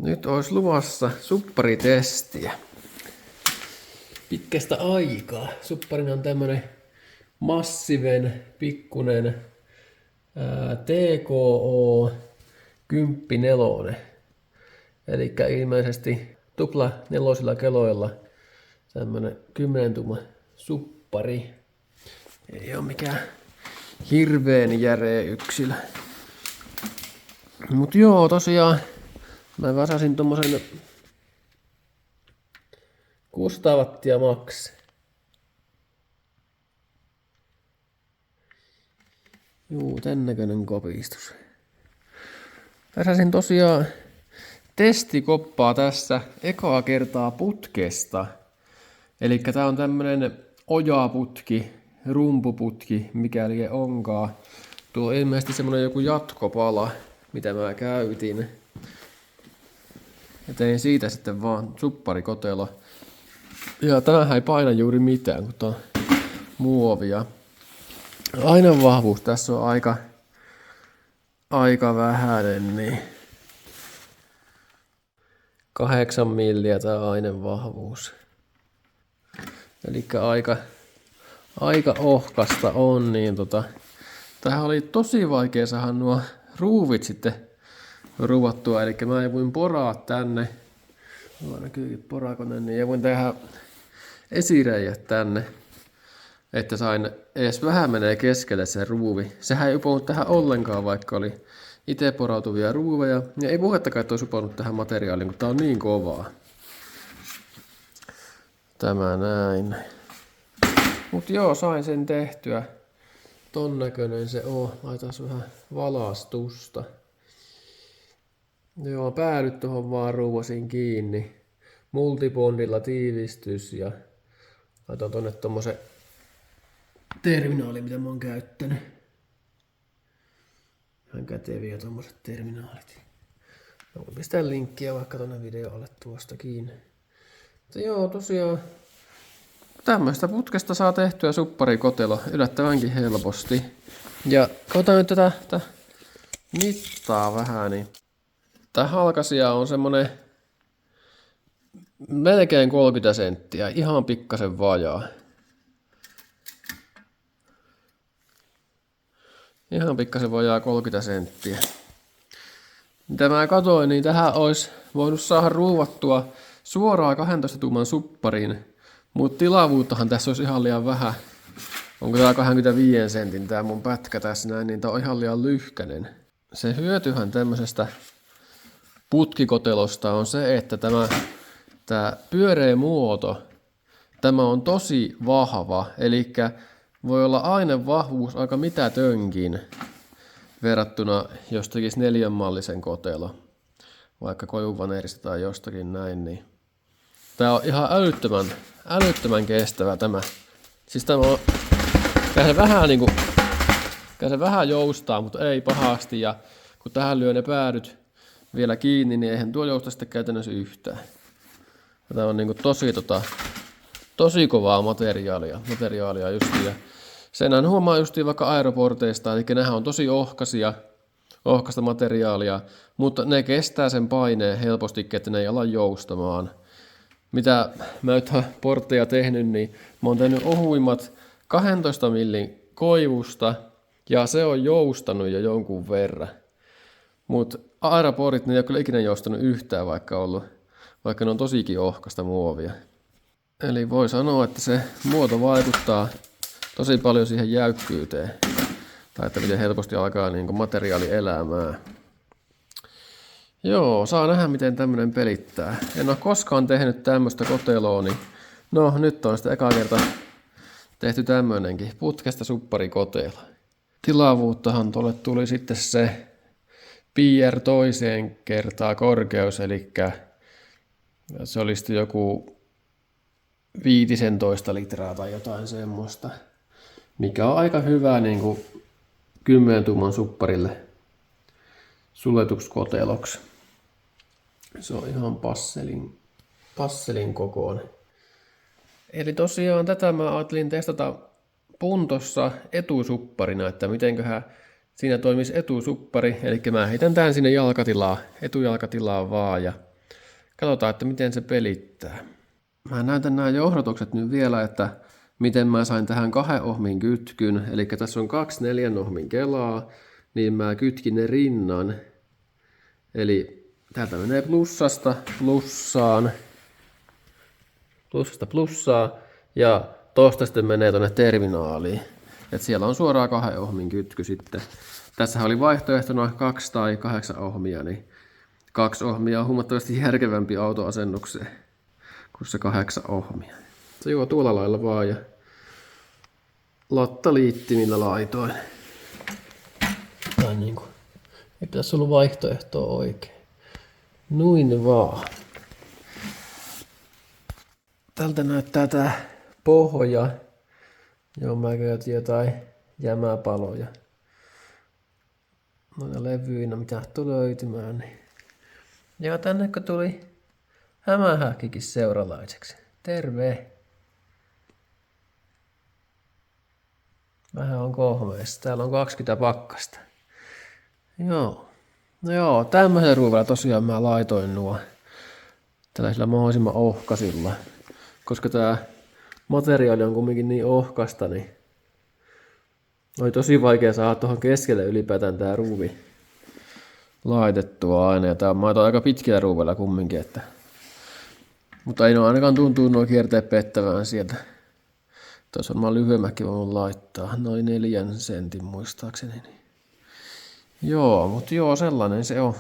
Nyt olisi luvassa supparitestiä. Pitkästä aikaa. Supparina on tämmönen Massiven pikkunen TKO 10.4. Eli ilmeisesti tupla nelosilla keloilla tämmönen 10 tumma suppari. Ei oo mikään hirveen järeä yksilö. Mut joo, tosiaan mä vasasin tommosen 600 wattia max. Juu, tän näköinen kopistus. Väsäsin tosiaan testikoppaa tässä ekaa kertaa putkesta. Eli tää on tämmönen ojaputki, rumpuputki, mikäli onkaan. Tuo on ilmeisesti semmonen joku jatkopala, mitä mä käytin. Ja tein siitä sitten vaan supparikotelo. Ja tämähän ei paina juuri mitään, kun tää on muovia. Aina vahvuus tässä on aika vähäinen, niin 8 milliä tää aine vahvuus. Elikkä aika ohkasta on, niin tähän oli tosi vaikea saada nuo ruuvit sitten ruuvattua, eli mä voin poraa tänne. Mulla näkyykin porakone, niin ja voin tehdä esireijät tänne, että sain edes vähän menee keskelle se ruuvi. Sehän ei uponnut tähän ollenkaan, vaikka oli itse porautuvia ruuveja. Ja ei puhettakaan, että olisi uponnut tähän materiaaliin, kun tää on niin kovaa. Tämä näin. Mut joo, sain sen tehtyä. Ton näköinen se on. Laitais vähän valastusta. Joo, päädyt tuohon vaan ruuvasin kiinni. Multibondilla tiivistys ja laitoin tonne tommosen terminaali, mitä mä oon käyttänyt. Ihan käteviä tommoset terminaalit. Mä voin pistää linkkiä vaikka tonne videolle tuosta kiinni. Mutta joo, tosiaan tämmöistä putkesta saa tehtyä supparikotelo yllättävänkin helposti. Ja katsotaan nyt tätä mittaa vähän, niin tää halkasia on semmonen melkein 30 senttiä, ihan pikkasen vajaa. Ihan pikkasen vajaa 30 senttiä. Mitä mä katoin, niin tähän olisi voinut saada ruuvattua suoraan 12 tuuman suppariin, mutta tilavuuttahan tässä olisi ihan liian vähän. Onko tää 25 sentin tää mun pätkä tässä näin, niin tää on ihan liian lyhkänen. Se hyötyhän tämmöisestä putkikotelosta on se, että tämä pyöreä muoto, tämä on tosi vahva, eli voi olla ainevahvuus aika mitätönkin verrattuna jos tekisi 4-mallisen kotelo, vaikka koivuvaneerista tai jostakin näin, niin tämä on ihan älyttömän kestävä tämä. Siis tämä on, se vähän joustaa, mutta ei pahasti, ja kun tähän lyö ne päädyt vielä kiinni, niin eihän tuo jousta sitten käytännössä yhtään. Tämä on niinku tosi kovaa materiaalia justiin. Ja senhän huomaa justiin vaikka aeroporteista, eli nehän on tosi ohkasta materiaalia, mutta ne kestää sen paineen helposti, että ne ei ala joustamaan. Mitä mä nyt olen portteja tehnyt, niin mä oon tehnyt ohuimmat 12 millin koivusta, ja se on joustanut jo jonkun verran. Mutta aeroportit, ne ei ole kyllä ikinä joustanut yhtään, vaikka ne on tosikin ohkasta muovia. Eli voi sanoa, että se muoto vaikuttaa tosi paljon siihen jäykkyyteen. Tai että miten helposti alkaa niin kuin materiaali elämään. Joo, saa nähdä miten tämmönen pelittää. En ole koskaan tehnyt tämmöistä koteloa, niin no nyt on sitä eka kerta tehty tämmönenkin. Putkesta supparikotelo. Tilavuuttahan tuolle tuli sitten se PR toiseen kertaa korkeus, eli se oli sitten joku 15 litraa tai jotain semmoista, mikä on aika hyvä niin kuin 10 tuuman supparille suljetuksi koteloksi. Se on ihan passelin kokoinen. Eli tosiaan tätä mä ajattelin testata puntossa etusupparina, että mitenköhän siinä toimisi etusuppari. Eli mä heitän tän sinne etujälkatilaan vaan ja katsotaan, että miten se pelittää. Mä näytän nämä johdatukset nyt vielä, että miten mä sain tähän 2 ohmin kytkyn. Eli tässä on 2 4 ohmin kelaa, niin mä kytkin ne rinnan. Eli täältä menee plussasta plussaan. Plussasta plussaan. Ja tosta sitten menee tonne terminaaliin. Et siellä on suoraan 2 ohmin kytky sitten. Tässä oli vaihtoehtona 2 tai 8 ohmia, niin 2 ohmia on huomattavasti järkevämpi autoasennukseen kuin se 8 ohmia. Se juo tuolla lailla vaan ja lattaliittimillä laitoin. Tai niinku, ei pitäisi ollut vaihtoehtoa oikein. Noin vaan. Tältä näyttää tää pohja. Joo, mä käytin jotain jämäpaloja. Noina levyinä, mitä tuli löytymään. Niin. Ja tänne kun tuli hämähäkkikin seuralaiseksi. Terve! Vähän on kohmeessa. Täällä on 20 pakkasta. Joo. No joo, tämmöisellä ruuvalla tosiaan mä laitoin nuo tällaisilla mahdollisimman ohkaisilla. Koska tää materiaali on kumminkin niin ohkasta, niin oli tosi vaikea saada tuohon keskelle ylipäätään tää ruuvi laitettua aina. Ja tää on aika pitkillä ruuvilla kumminkin, että mutta ei ne ainakaan tuntuu nuo kierteet pettävään sieltä. Tuossa varmaan lyhyemmäkin voin laittaa. Noin 4 sentin muistaakseni. Joo, mutta joo, sellainen se on.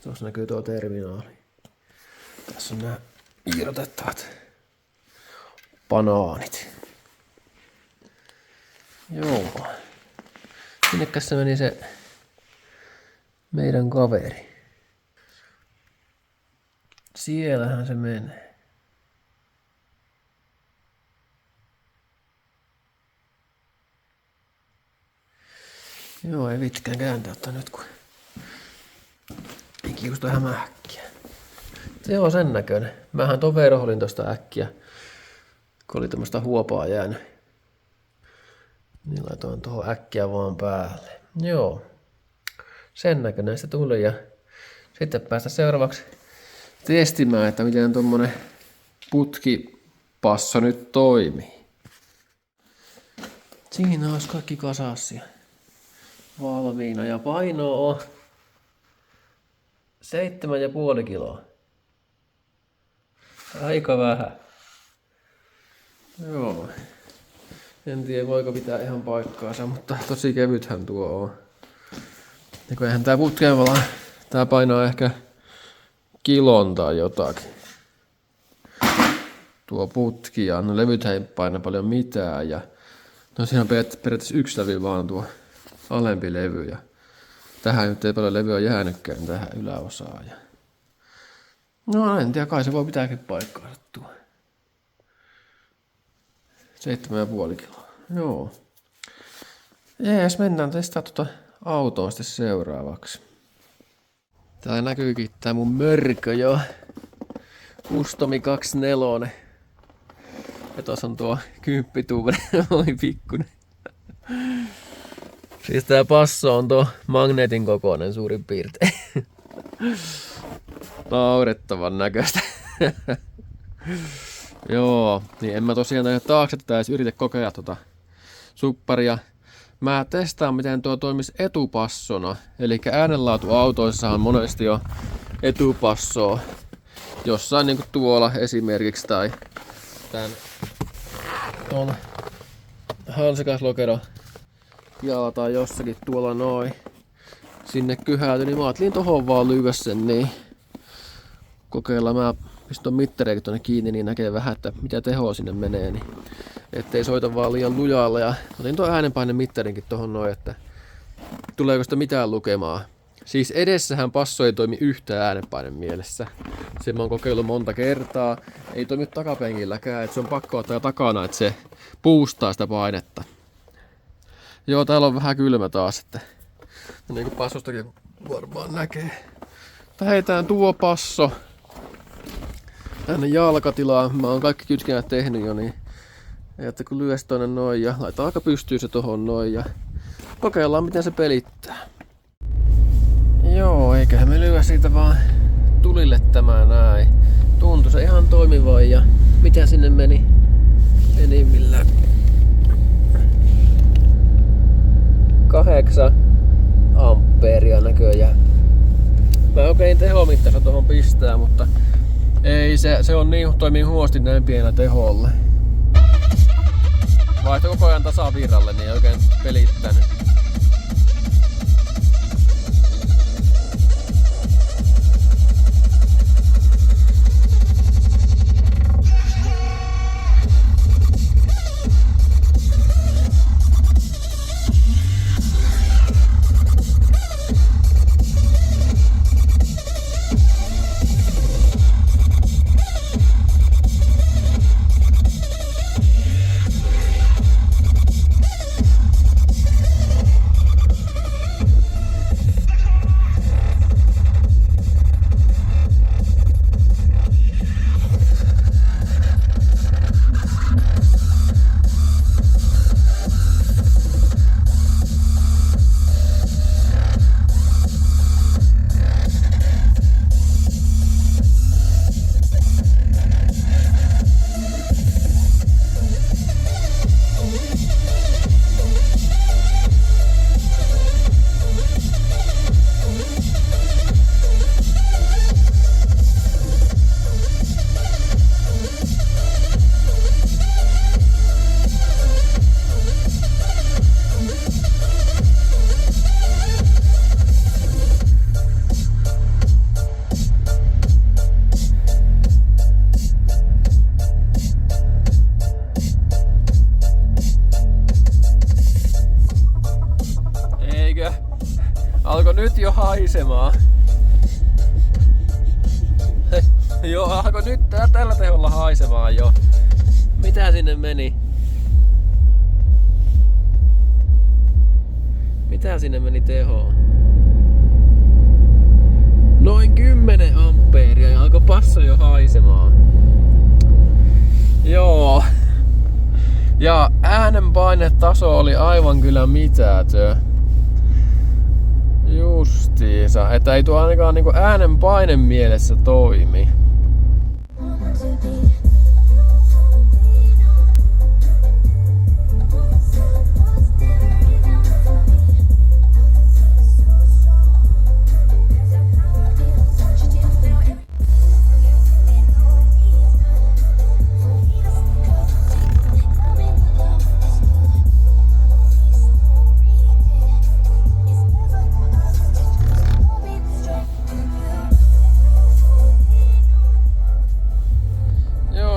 Tuossa näkyy tuo terminaali. Tässä on nämä irrotettavat banaanit. Joo. Sinnekäs se meni se meidän kaveri. Siellähän se menee. Joo, ei vitkään kääntää ottaa nyt, kun ei kiusta hämähäkkiä. Se on sen näköinen. Mähän ton verholin tosta äkkiä, kun oli tämmöstä huopaa jäänyt. Niin laitoin tuohon äkkiä vaan päälle. Joo. Sen näköinen se tuli ja sitten päästä seuraavaksi testimään, että miten tommonen putkipasso nyt toimii. Siinä olisi kaikki kasassia valmiina ja paino on 7,5 kiloa. Aika vähän. Joo. En tiedä voiko pitää ihan paikkaansa, mutta tosi kevythän tuo on. Ja kun eihän tää putkeen tää painaa ehkä kilon tai jotakin. Tuo putki ja no levythän ei paina paljon mitään ja no siinä on periaatteessa yksi levy vaan tuo alempi levy ja tähän nyt ei paljon levyä jäänytkään tähän yläosaan. Ja no en tiedä, kai se voi pitääkin paikkaansa tuo. 7,5 kiloa. Joo. Jees, mennään testaamaan tuota autoa sitten seuraavaksi. Täällä näkyykin tää mun mörkö jo. Customi 24. Ja tuossa on tuo 10 tuumari. Oi pikkunen. Siis tää passo on tuo magneetin kokoinen suurin piirtein. Naurettavan näköistä. Joo, niin en mä tosiaan tänne taakse tätä edes yritä kokea tuota supparia. Mä testaan miten tuo toimisi etupassona. Eli äänenlaatuautoissahan monesti on etupassoa. Jossain niinku tuolla esimerkiksi tai tän tuolla hansikaslokeron jala tai jossakin tuolla noin sinne kyhäyty, niin mä ajattelin tohon vaan lyödä sen, niin kokeillaan. Mä pistän mittareikin tonne kiinni, niin näkee vähän, että mitä tehoa sinne menee, niin ettei soita vaan liian lujalla. Ja otin tuon äänenpaine mittarinkin tohon noin, että tuleeko sitä mitään lukemaa. Siis edessähän passo ei toimi yhtään äänenpainen mielessä. Sen mä oon kokeillut monta kertaa. Ei toimi takapenkilläkään, että se on pakko ottaa takana, että se boostaa sitä painetta. Joo, täällä on vähän kylmä taas, että niin kuin passostakin varmaan näkee. Heitään tuo passo tänne jalkatilaan. Mä oon kaikki kytkennät tehnyt jo, niin että kun lyös tonne noin ja laitetaan aika pystyy se tohon noin ja kokeillaan miten se pelittää. Joo, eiköhän me lyö siitä vaan tulille tämä näin. Tuntui se ihan toimivan ja mitä sinne meni enimmillään? 8 ampeeria näköjään. Mä oikein tehomittassa tuohon pistää, mutta ei se on niin, toimii huonosti näin pienellä teholla. Vaihto koko ajan tasavirralle, niin ei oikein pelittänyt. Alko nyt jo haisemaan? Joo, alko nyt tällä teholla haisemaan jo. Mitä sinne meni? Mitä sinne meni tehoon? Noin 10 ampeeria ja alko passo jo haisemaan. Joo. Ja äänenpainetaso oli aivan kyllä mitätön. Justiinsa, että ei tuo ainakaan niinku äänenpaine mielessä toimi.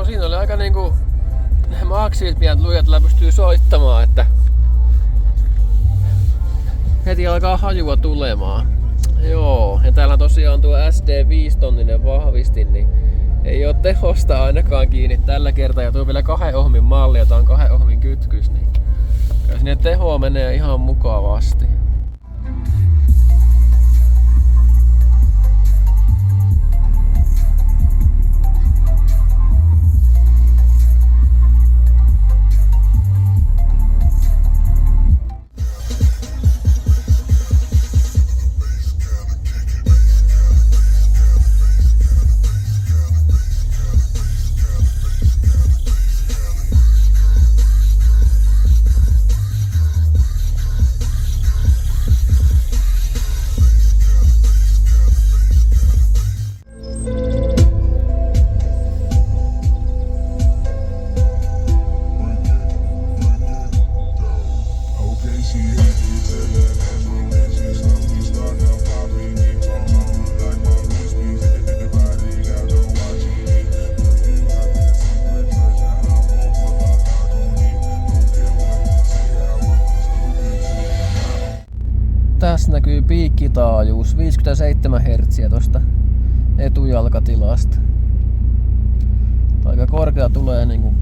Siinä oli aika niinku maksimit pienet lujat, joilla pystyy soittamaan, että heti alkaa hajua tulemaan. Joo, ja täällä tosiaan tuo SD5-tonninen vahvistin, niin ei oo tehosta ainakaan kiinni tällä kertaa. Ja tuo vielä 2 ohmin malli, jota on 2 ohmin kytkys, niin kyllä sinne tehoa menee ihan mukavasti. Tässä näkyy piikkitaajuus 57 Hz tosta etujalkatilasta. Aika korkea tulee niinku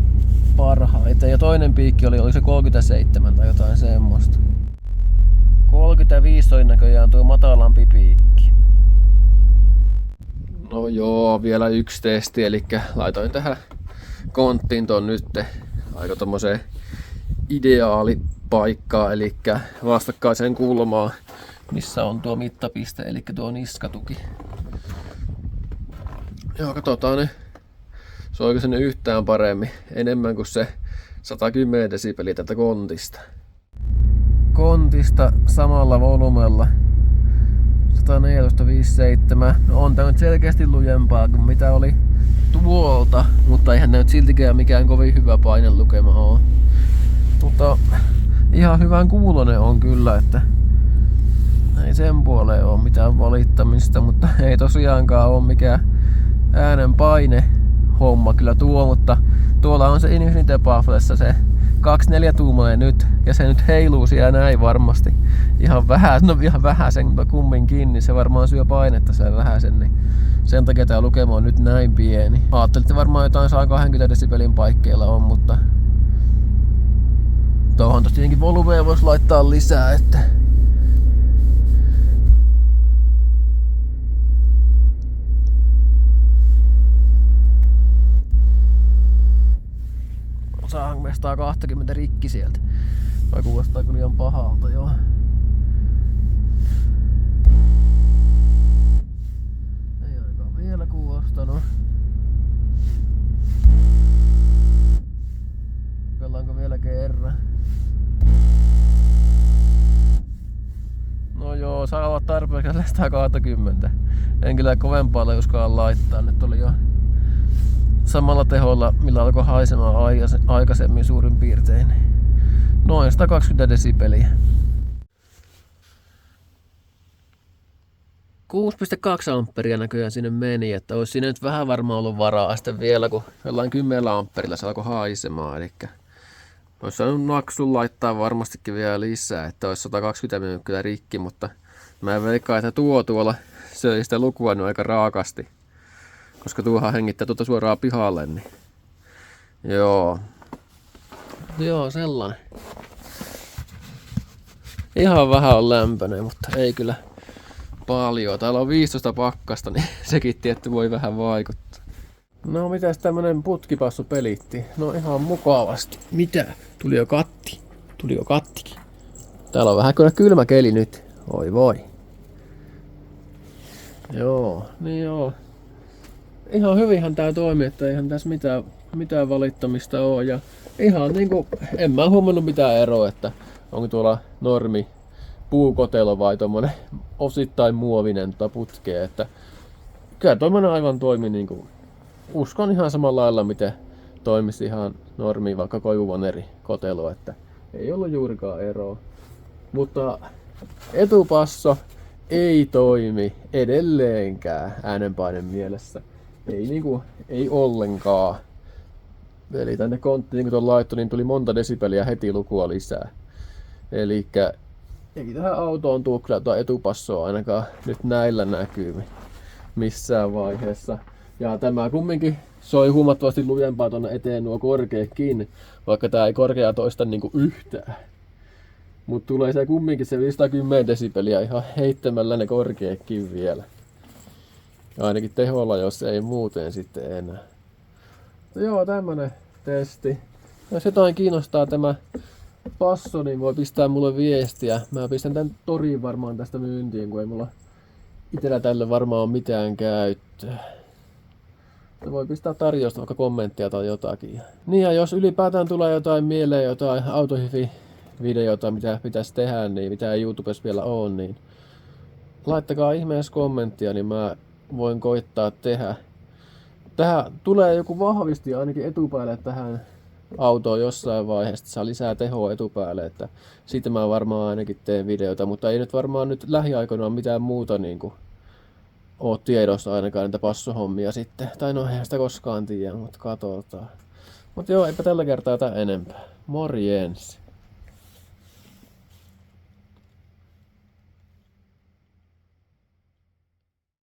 parhaiten. Ja toinen piikki oli se 37 tai jotain semmoista. 35 oli näköjään tuo matalampi piikki. No joo, vielä yksi testi, eli laitoin tähän konttiin ton nyt aika tommoseen ideaalipaikkaan, eli vastakkaiseen kulmaan, missä on tuo mittapiste, eli tuo niskatuki. Joo, katsotaan nyt. Soiko se nyt yhtään paremmin. Enemmän kuin se 110 desibeliä tätä kontista. Kontista samalla volumella. 114.57. No on tää nyt selkeästi lujempaa kuin mitä oli tuolta. Mutta eihän nää nyt siltikään mikään kovin hyvä painelukema oo. Mutta ihan hyvän kuulonen on kyllä, että ei sen puoleen oo mitään valittamista, mutta ei tosiaankaan oo mikään äänen paine homma kyllä tuo, mutta tuolla on se Infinite Bafflessa se 24-tuumainen nyt, ja se nyt heiluu siellä näin varmasti ihan vähäsen, mutta kumminkin, niin se varmaan syö painetta sen vähäsen, niin sen takia tää lukema on nyt näin pieni. Ajattelitte varmaan jotain 120 desibelin paikkeilla on, mutta tuohon tosta tietenkin volumea voisi laittaa lisää, että saanko me 120 rikki sieltä? Vai kuulostaa kyllä ihan pahalta, joo. Ei ainakaan vielä kuulostanut. Kokellaanko vielä kerran? No joo, saa olla tarpeeksi 120. En kyllä kovempaa uskaa laittaa. Nyt oli jo samalla teholla, millä alkoi haisemaan aikaisemmin suurin piirtein. Noin 120 desibeliä. 6,2 amperia näköjään sinne meni, että olisi siinä nyt vähän varmaan ollut varaa sitten vielä, kun jollain 10 amperilla se alkoi haisemaan. Eli olisi saanut naksun laittaa varmastikin vielä lisää, että olisi 120 mennyt kyllä rikki, mutta mä veikkaan, että tuolla söi sitä lukua nyt aika raakasti. Koska tuohan hengittää tuota suoraan pihalle, niin joo. Joo, sellainen. Ihan vähän on lämpöinen, mutta ei kyllä paljon. Täällä on 15 pakkasta, niin sekin tietty voi vähän vaikuttaa. No mitäs tämmönen putkipassu pelitti? No ihan mukavasti. Mitä? Tuli jo kattikin. Täällä on vähän kyllä kylmä keli nyt. Oi voi. Joo, niin joo. Ihan hyvinhän tää toimii, että eihän tässä mitään valittamista oo. Ja ihan niinku, en mä huomannut mitään eroa, että onko tuolla normi puukotelo vai tommonen osittain muovinen putkea. Että kyllä tommonen aivan toimi niinku, uskon ihan samalla lailla miten toimisi ihan normi vaikka koivuvoneri kotelo, että ei ollut juurikaan eroa. Mutta etupasso ei toimi edelleenkään äänenpainen mielessä. Ei ollenkaan. Eli tänne konttiin kun tuon laittoi, niin tuli monta desibeliä heti lukua lisää. Elikkä ei tähän autoon tuu kyllä tuo etupassoa ainakaan nyt näillä näkymin missään vaiheessa. Ja tämä kumminkin soi huomattavasti lujempaa tuonne eteen nuo korkeakin, vaikka tää ei korkea toista niinku yhtään. Mut tulee se kumminkin se 510 desibeliä ihan heittämällä ne korkeakin vielä. Ainakin teholla, jos ei muuten sitten enää. Joo, tämmönen testi. Jos jotain kiinnostaa tämä passo, niin voi pistää mulle viestiä. Mä pistän tän toriin varmaan tästä myyntiin, kun ei mulla itellä tälle varmaan ole mitään käyttöä. Voi pistää tarjousta vaikka kommenttia tai jotakin. Niin ja jos ylipäätään tulee jotain mieleen, jotain autohifi-videota, mitä pitäisi tehdä, niin mitä ei YouTubessa vielä ole, niin laittakaa ihmeessä kommenttia, niin mä voin koittaa tehdä. Tähän tulee joku vahvisti ainakin etupäälle tähän autoon jossain vaiheessa, saa lisää tehoa etupäälle, että siitä mä varmaan ainakin teen videota, mutta ei nyt varmaan nyt lähiaikoina ole mitään muuta niinku oo tiedossa ainakaan niitä passohommia sitten. Tai no eihän sitä koskaan tiedä, mutta katsotaan. Mutta joo, eipä tällä kertaa tää enempää. Morjens!